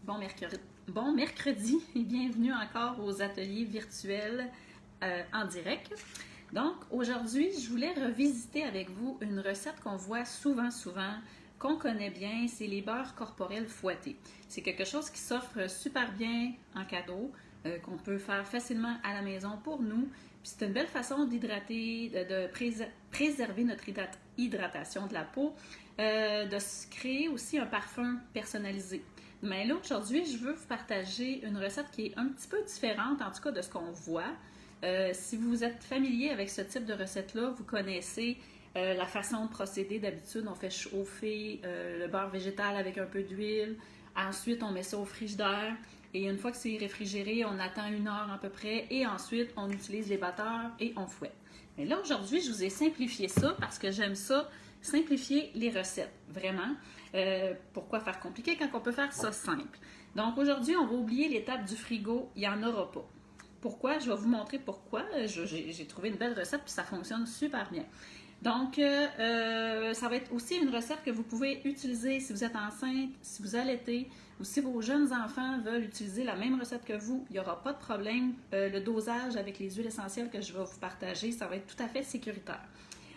Bon mercredi et bienvenue encore aux ateliers virtuels en direct. Donc aujourd'hui, je voulais revisiter avec vous une recette qu'on voit souvent, qu'on connaît bien, c'est les beurres corporels fouettés. C'est quelque chose qui s'offre super bien en cadeau, qu'on peut faire facilement à la maison pour nous. Puis c'est une belle façon d'hydrater, de préserver notre hydratation de la peau, de se créer aussi un parfum personnalisé. Mais là, aujourd'hui, je veux vous partager une recette qui est un petit peu différente, en tout cas de ce qu'on voit. Si vous êtes familier avec ce type de recette-là, vous connaissez la façon de procéder. D'habitude, on fait chauffer le beurre végétal avec un peu d'huile. Ensuite, on met ça au frigidaire. Et une fois que c'est réfrigéré, on attend 1 heure à peu près. Et ensuite, on utilise les batteurs et on fouette. Mais là, aujourd'hui, je vous ai simplifié ça parce que j'aime ça, simplifier les recettes, vraiment. Pourquoi faire compliqué quand on peut faire ça simple? Donc aujourd'hui, on va oublier l'étape du frigo, il n'y en aura pas. Pourquoi? Je vais vous montrer pourquoi. J'ai trouvé une belle recette puis ça fonctionne super bien. Donc, ça va être aussi une recette que vous pouvez utiliser si vous êtes enceinte, si vous allaitez ou si vos jeunes enfants veulent utiliser la même recette que vous, il n'y aura pas de problème. Le dosage avec les huiles essentielles que je vais vous partager, ça va être tout à fait sécuritaire.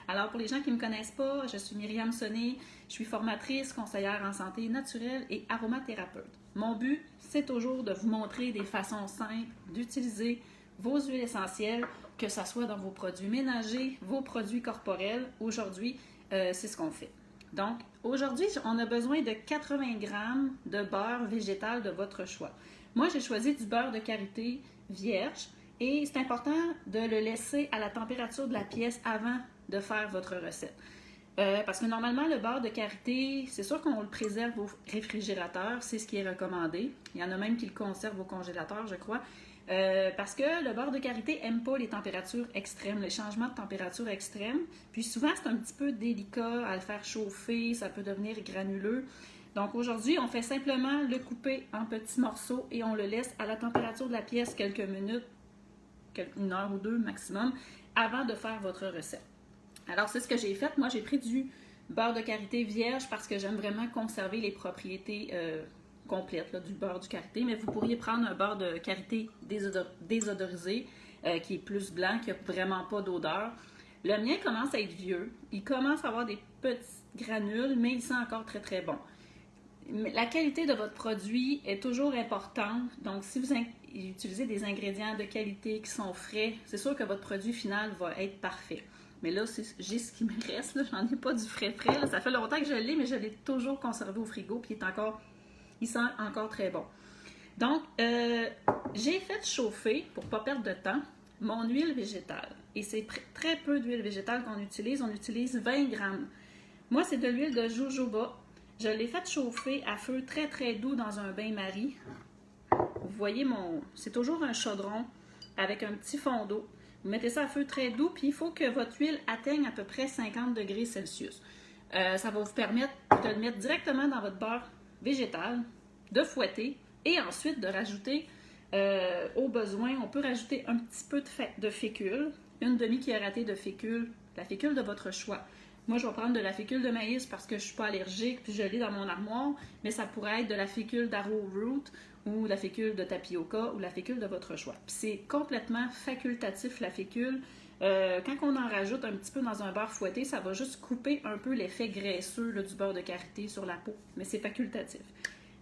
Alors, pour les gens qui ne me connaissent pas, je suis Myriam Sonné, je suis formatrice, conseillère en santé naturelle et aromathérapeute. Mon but, c'est toujours de vous montrer des façons simples d'utiliser vos huiles essentielles, que ce soit dans vos produits ménagers, vos produits corporels. Aujourd'hui, c'est ce qu'on fait. Donc, aujourd'hui, on a besoin de 80 g de beurre végétal de votre choix. Moi, j'ai choisi du beurre de karité vierge et c'est important de le laisser à la température de la pièce avant de faire votre recette. Parce que normalement, le beurre de karité, c'est sûr qu'on le préserve au réfrigérateur, c'est ce qui est recommandé. Il y en a même qui le conservent au congélateur, je crois. Parce que le beurre de karité n'aime pas les températures extrêmes, les changements de température extrêmes. Puis souvent, c'est un petit peu délicat à le faire chauffer, ça peut devenir granuleux. Donc aujourd'hui, on fait simplement le couper en petits morceaux et on le laisse à la température de la pièce quelques minutes, 1 heure ou 2 maximum, avant de faire votre recette. Alors, c'est ce que j'ai fait. Moi, j'ai pris du beurre de karité vierge parce que j'aime vraiment conserver les propriétés complètes là, du beurre de karité. Mais vous pourriez prendre un beurre de karité désodorisé qui est plus blanc, qui n'a vraiment pas d'odeur. Le mien commence à être vieux. Il commence à avoir des petits granules, mais il sent encore très, très bon. La qualité de votre produit est toujours importante. Donc, si vous utilisez des ingrédients de qualité qui sont frais, c'est sûr que votre produit final va être parfait. Mais là, j'ai ce qui me reste. J'en ai pas du frais. Là. Ça fait longtemps que je l'ai, mais je l'ai toujours conservé au frigo. Puis il sent encore très bon. Donc, j'ai fait chauffer, pour ne pas perdre de temps, mon huile végétale. Et c'est très peu d'huile végétale qu'on utilise. On utilise 20 g. Moi, c'est de l'huile de jojoba. Je l'ai fait chauffer à feu très, très doux dans un bain-marie. Vous voyez, c'est toujours un chaudron avec un petit fond d'eau. Vous mettez ça à feu très doux, puis il faut que votre huile atteigne à peu près 50 degrés Celsius. Ça va vous permettre de le mettre directement dans votre beurre végétal, de fouetter et ensuite de rajouter, au besoin, on peut rajouter un petit peu de fécule, une demi-cuillerée de fécule, la fécule de votre choix. Moi, je vais prendre de la fécule de maïs parce que je ne suis pas allergique, puis je l'ai dans mon armoire, mais ça pourrait être de la fécule d'arrowroot ou la fécule de tapioca ou la fécule de votre choix. Puis c'est complètement facultatif, la fécule. Quand on en rajoute un petit peu dans un beurre fouetté, ça va juste couper un peu l'effet graisseux là, du beurre de karité sur la peau, mais c'est facultatif.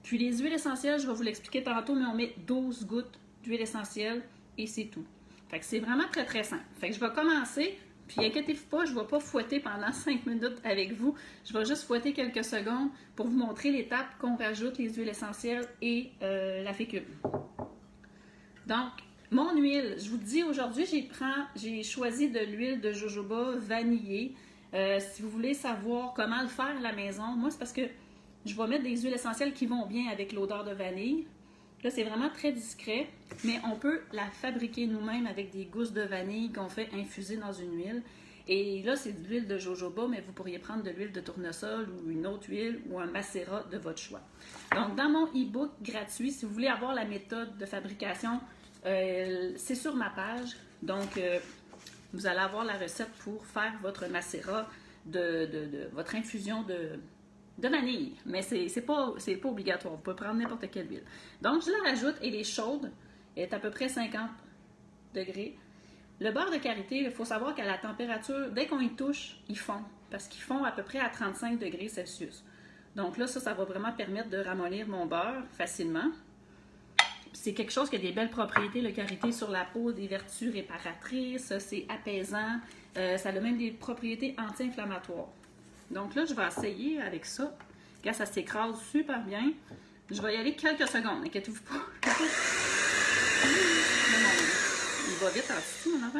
Puis les huiles essentielles, je vais vous l'expliquer tantôt, mais on met 12 gouttes d'huile essentielle et c'est tout. Fait que c'est vraiment très, très simple. Fait que je vais commencer. Puis inquiétez-vous pas, je ne vais pas fouetter pendant 5 minutes avec vous. Je vais juste fouetter quelques secondes pour vous montrer l'étape qu'on rajoute les huiles essentielles et la fécule. Donc, mon huile, je vous dis aujourd'hui, j'ai choisi de l'huile de jojoba vanillée. Si vous voulez savoir comment le faire à la maison, moi c'est parce que je vais mettre des huiles essentielles qui vont bien avec l'odeur de vanille. Là, c'est vraiment très discret, mais on peut la fabriquer nous-mêmes avec des gousses de vanille qu'on fait infuser dans une huile. Et là, c'est de l'huile de jojoba, mais vous pourriez prendre de l'huile de tournesol ou une autre huile ou un macérat de votre choix. Donc, dans mon e-book gratuit, si vous voulez avoir la méthode de fabrication, c'est sur ma page. Donc, vous allez avoir la recette pour faire votre macérat, votre infusion de vanille, mais c'est pas obligatoire. Vous pouvez prendre n'importe quelle huile. Donc, je la rajoute et elle est chaude. Elle est à peu près 50 degrés. Le beurre de karité, il faut savoir qu'à la température, dès qu'on y touche, il fond. Parce qu'il fond à peu près à 35 degrés Celsius. Donc là, ça va vraiment permettre de ramollir mon beurre facilement. C'est quelque chose qui a des belles propriétés, le karité sur la peau, des vertus réparatrices, c'est apaisant, ça a même des propriétés anti-inflammatoires. Donc là, je vais essayer avec ça. Quand ça s'écrase super bien, je vais y aller quelques secondes, inquiétez-vous pas. Il va vite en dessous, mon enfant.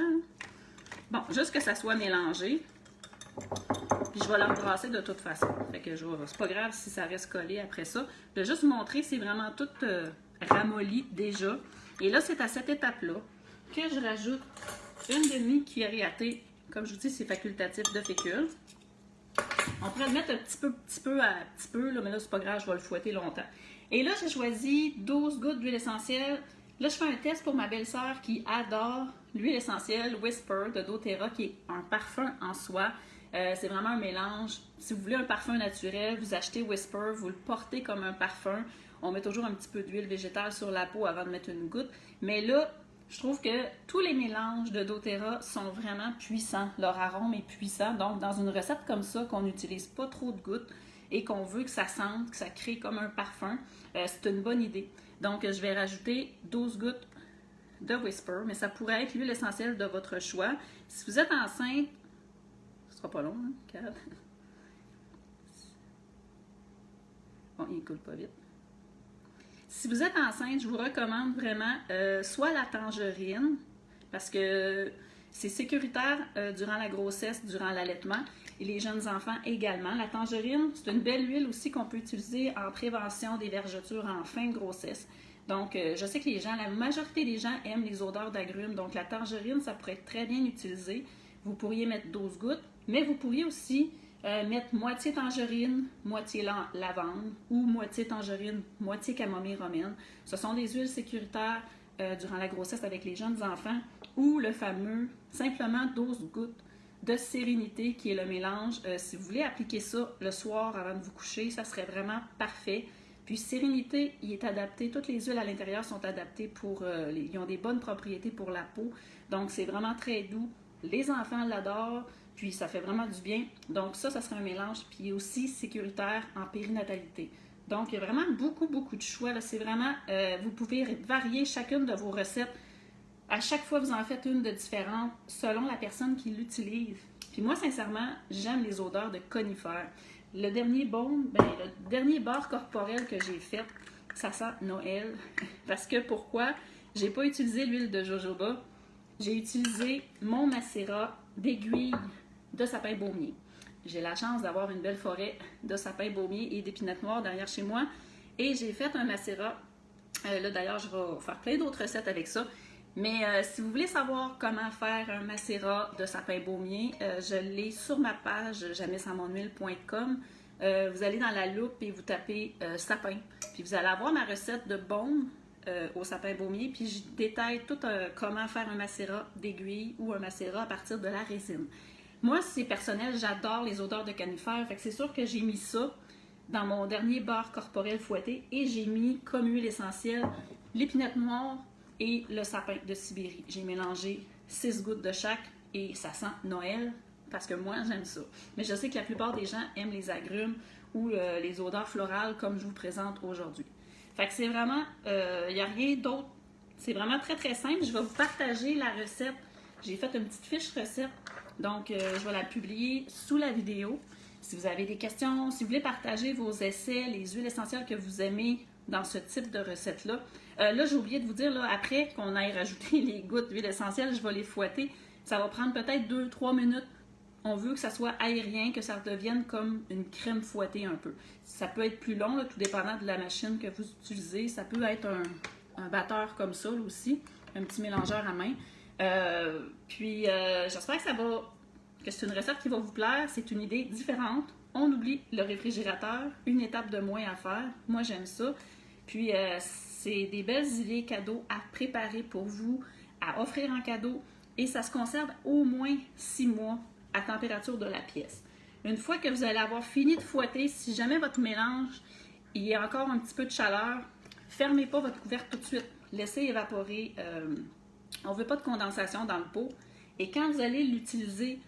Bon, juste que ça soit mélangé. Puis je vais l'embrasser de toute façon. Fait que c'est pas grave si ça reste collé après ça. Je vais juste vous montrer que c'est vraiment tout ramolli déjà. Et là, c'est à cette étape-là que je rajoute une demi-cuillerée à thé. Comme je vous dis, c'est facultatif de fécule. On pourrait le mettre un petit peu, là, mais là, c'est pas grave, je vais le fouetter longtemps. Et là, j'ai choisi 12 gouttes d'huile essentielle. Là, je fais un test pour ma belle-sœur qui adore l'huile essentielle Whisper de doTERRA, qui est un parfum en soi. C'est vraiment un mélange. Si vous voulez un parfum naturel, vous achetez Whisper, vous le portez comme un parfum. On met toujours un petit peu d'huile végétale sur la peau avant de mettre une goutte. Mais là, je trouve que tous les mélanges de doTERRA sont vraiment puissants. Leur arôme est puissant. Donc, dans une recette comme ça, qu'on n'utilise pas trop de gouttes et qu'on veut que ça sente, que ça crée comme un parfum, c'est une bonne idée. Donc, je vais rajouter 12 gouttes de Whisper, mais ça pourrait être l'huile essentielle de votre choix. Si vous êtes enceinte, ce sera pas long, hein, 4. Bon, il ne coule pas vite. Si vous êtes enceinte, je vous recommande vraiment soit la tangerine, parce que c'est sécuritaire durant la grossesse, durant l'allaitement, et les jeunes enfants également. La tangerine, c'est une belle huile aussi qu'on peut utiliser en prévention des vergetures en fin de grossesse. Donc, je sais que la majorité des gens aiment les odeurs d'agrumes, donc la tangerine, ça pourrait être très bien utilisé. Vous pourriez mettre 12 gouttes, mais vous pourriez aussi mettre moitié tangerine, moitié lavande ou moitié tangerine, moitié camomille romaine. Ce sont des huiles sécuritaires durant la grossesse avec les jeunes enfants ou le fameux simplement 12 gouttes de sérénité qui est le mélange. Si vous voulez appliquer ça le soir avant de vous coucher, ça serait vraiment parfait. Puis sérénité, il est adapté, toutes les huiles à l'intérieur sont adaptées ils ont des bonnes propriétés pour la peau. Donc c'est vraiment très doux. Les enfants l'adorent. Puis ça fait vraiment du bien. Donc ça serait un mélange. Puis aussi sécuritaire en périnatalité. Donc il y a vraiment beaucoup de choix. Là. C'est vraiment, vous pouvez varier chacune de vos recettes. À chaque fois, vous en faites une de différente selon la personne qui l'utilise. Puis moi, sincèrement, j'aime les odeurs de conifères. Le dernier le dernier beurre corporel que j'ai fait, ça sent Noël. Parce que pourquoi? J'ai pas utilisé l'huile de jojoba. J'ai utilisé mon macérat d'aiguilles de sapin baumier. J'ai la chance d'avoir une belle forêt de sapin baumier et d'épinette noire derrière chez moi. Et j'ai fait un macérat. Là, d'ailleurs, je vais faire plein d'autres recettes avec ça. Mais si vous voulez savoir comment faire un macérat de sapin baumier, je l'ai sur ma page jamissamonhuile.com. Vous allez dans la loupe et vous tapez sapin. Puis vous allez avoir ma recette de baume au sapin baumier. Puis je détaille tout comment faire un macérat d'aiguille ou un macérat à partir de la résine. Moi, c'est personnel, j'adore les odeurs de conifères. Fait que c'est sûr que j'ai mis ça dans mon dernier beurre corporel fouetté et j'ai mis comme huile essentielle l'épinette noire et le sapin de Sibérie. J'ai mélangé 6 gouttes de chaque et ça sent Noël parce que moi, j'aime ça. Mais je sais que la plupart des gens aiment les agrumes ou les odeurs florales comme je vous présente aujourd'hui. Fait que c'est vraiment, il n'y a rien d'autre. C'est vraiment très simple. Je vais vous partager la recette. J'ai fait une petite fiche recette. Donc, je vais la publier sous la vidéo. Si vous avez des questions, si vous voulez partager vos essais, les huiles essentielles que vous aimez dans ce type de recette-là. Là, j'ai oublié de vous dire, là, après qu'on aille rajouter les gouttes d'huile essentielle, je vais les fouetter. Ça va prendre peut-être 2-3 minutes. On veut que ça soit aérien, que ça devienne comme une crème fouettée un peu. Ça peut être plus long, là, tout dépendant de la machine que vous utilisez. Ça peut être un batteur comme ça là, aussi, un petit mélangeur à main. J'espère que c'est une recette qui va vous plaire. C'est une idée différente. On oublie le réfrigérateur, une étape de moins à faire. Moi, j'aime ça. Puis, c'est des belles idées cadeaux à préparer pour vous, à offrir en cadeau. Et ça se conserve au moins 6 mois à température de la pièce. Une fois que vous allez avoir fini de fouetter, si jamais votre mélange, il y a encore un petit peu de chaleur, fermez pas votre couvercle tout de suite. Laissez évaporer. On ne veut pas de condensation dans le pot. Et quand vous allez l'utiliser,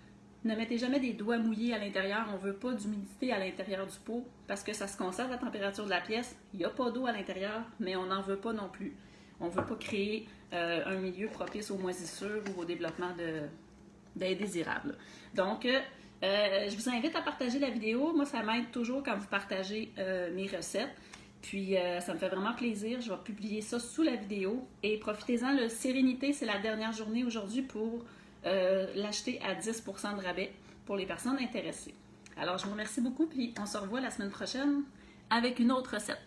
ne mettez jamais des doigts mouillés à l'intérieur. On ne veut pas d'humidité à l'intérieur du pot parce que ça se conserve à la température de la pièce. Il n'y a pas d'eau à l'intérieur, mais on n'en veut pas non plus. On ne veut pas créer un milieu propice aux moisissures ou au développement d'indésirables. Donc, je vous invite à partager la vidéo. Moi, ça m'aide toujours quand vous partagez mes recettes. Puis, ça me fait vraiment plaisir. Je vais publier ça sous la vidéo. Et profitez-en, le Sérénité, c'est la dernière journée aujourd'hui pour l'acheter à 10% de rabais pour les personnes intéressées. Alors, je vous remercie beaucoup. Puis, on se revoit la semaine prochaine avec une autre recette.